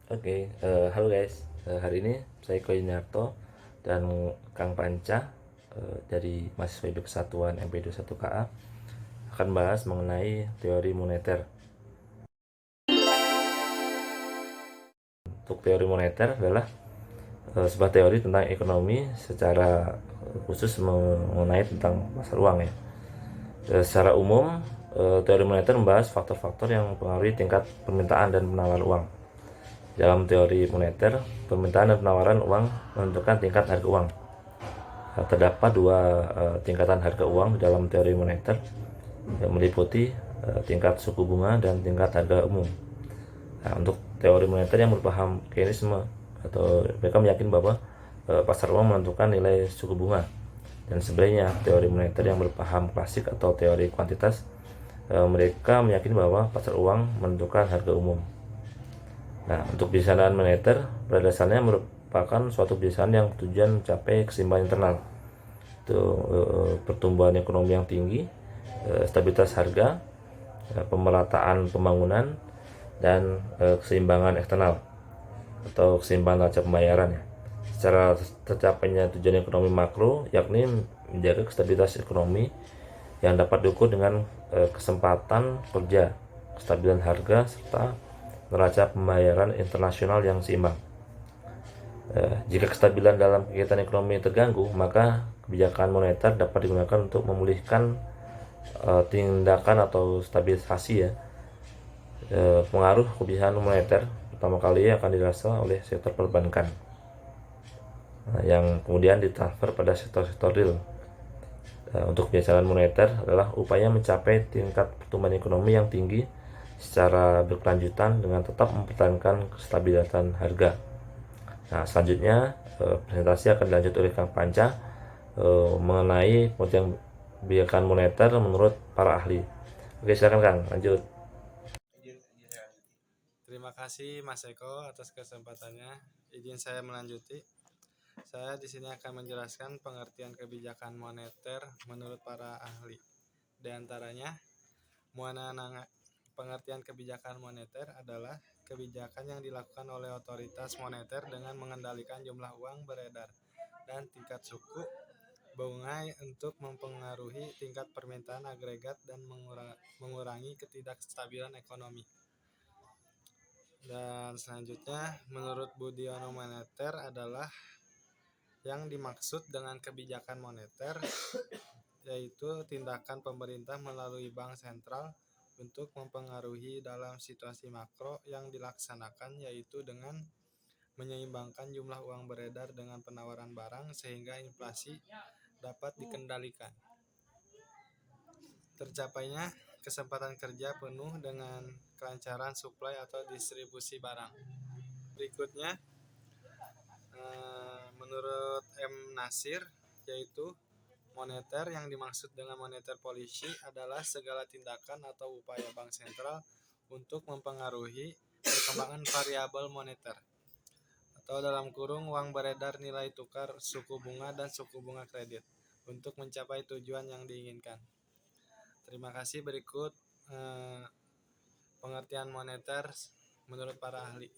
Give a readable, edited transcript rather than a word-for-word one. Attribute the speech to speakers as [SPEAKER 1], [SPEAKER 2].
[SPEAKER 1] Oke, halo guys. Hari ini saya Koinarto dan Kang Panca dari mahasiswa hidup kesatuan MP21KA akan bahas mengenai teori moneter. Untuk teori moneter adalah sebuah teori tentang ekonomi secara khusus mengenai tentang pasar uang ya. Secara umum, teori moneter membahas faktor-faktor yang mempengaruhi tingkat permintaan dan penawaran uang. Dalam teori moneter, permintaan dan penawaran uang menentukan tingkat harga uang. Terdapat dua tingkatan harga uang dalam teori moneter yang meliputi tingkat suku bunga dan tingkat harga umum. Nah, untuk teori moneter yang berpaham Keynesme atau mereka meyakini bahwa pasar uang menentukan nilai suku bunga, dan sebenarnya teori moneter yang berpaham klasik atau teori kuantitas mereka meyakini bahwa pasar uang menentukan harga umum. Nah, untuk biasaan moneter pada dasarnya merupakan suatu biasaan yang tujuan mencapai keseimbangan internal, itu pertumbuhan ekonomi yang tinggi, stabilitas harga, pemerataan pembangunan, dan keseimbangan eksternal atau keseimbangan neraca pembayaran ya. Secara tercapainya tujuan ekonomi makro yakni menjaga stabilitas ekonomi yang dapat diukur dengan kesempatan kerja, kestabilan harga, serta neraca pembayaran internasional yang seimbang. Jika kestabilan dalam kegiatan ekonomi terganggu, maka kebijakan moneter dapat digunakan untuk memulihkan tindakan atau stabilisasi ya. Pengaruh kebijakan moneter pertama kali akan dirasa oleh sektor perbankan, yang kemudian ditransfer pada sektor-sektor real. Untuk kebijakan moneter adalah upaya mencapai tingkat pertumbuhan ekonomi yang tinggi secara berkelanjutan dengan tetap mempertahankan kestabilan harga. Nah, selanjutnya presentasi akan dilanjut oleh Kang Panca mengenai pengertian kebijakan moneter menurut para ahli. Oke, silakan Kang, lanjut.
[SPEAKER 2] Terima kasih Mas Eko atas kesempatannya. Izin saya melanjuti. Saya di sini akan menjelaskan pengertian kebijakan moneter menurut para ahli. Di antaranya, pengertian kebijakan moneter adalah kebijakan yang dilakukan oleh otoritas moneter dengan mengendalikan jumlah uang beredar dan tingkat suku bunga untuk mempengaruhi tingkat permintaan agregat dan mengurangi ketidakstabilan ekonomi. Dan selanjutnya, menurut Budiono, moneter adalah yang dimaksud dengan kebijakan moneter yaitu tindakan pemerintah melalui bank sentral untuk mempengaruhi dalam situasi makro yang dilaksanakan, yaitu dengan menyeimbangkan jumlah uang beredar dengan penawaran barang sehingga inflasi dapat dikendalikan. Tercapainya kesempatan kerja penuh dengan kelancaran suplai atau distribusi barang. Berikutnya, menurut M. Nasir, yaitu moneter yang dimaksud dengan moneter policy adalah segala tindakan atau upaya bank sentral untuk mempengaruhi perkembangan variabel moneter atau dalam kurung uang beredar, nilai tukar, suku bunga, dan suku bunga kredit untuk mencapai tujuan yang diinginkan. Terima kasih. Berikut pengertian moneter menurut para ahli.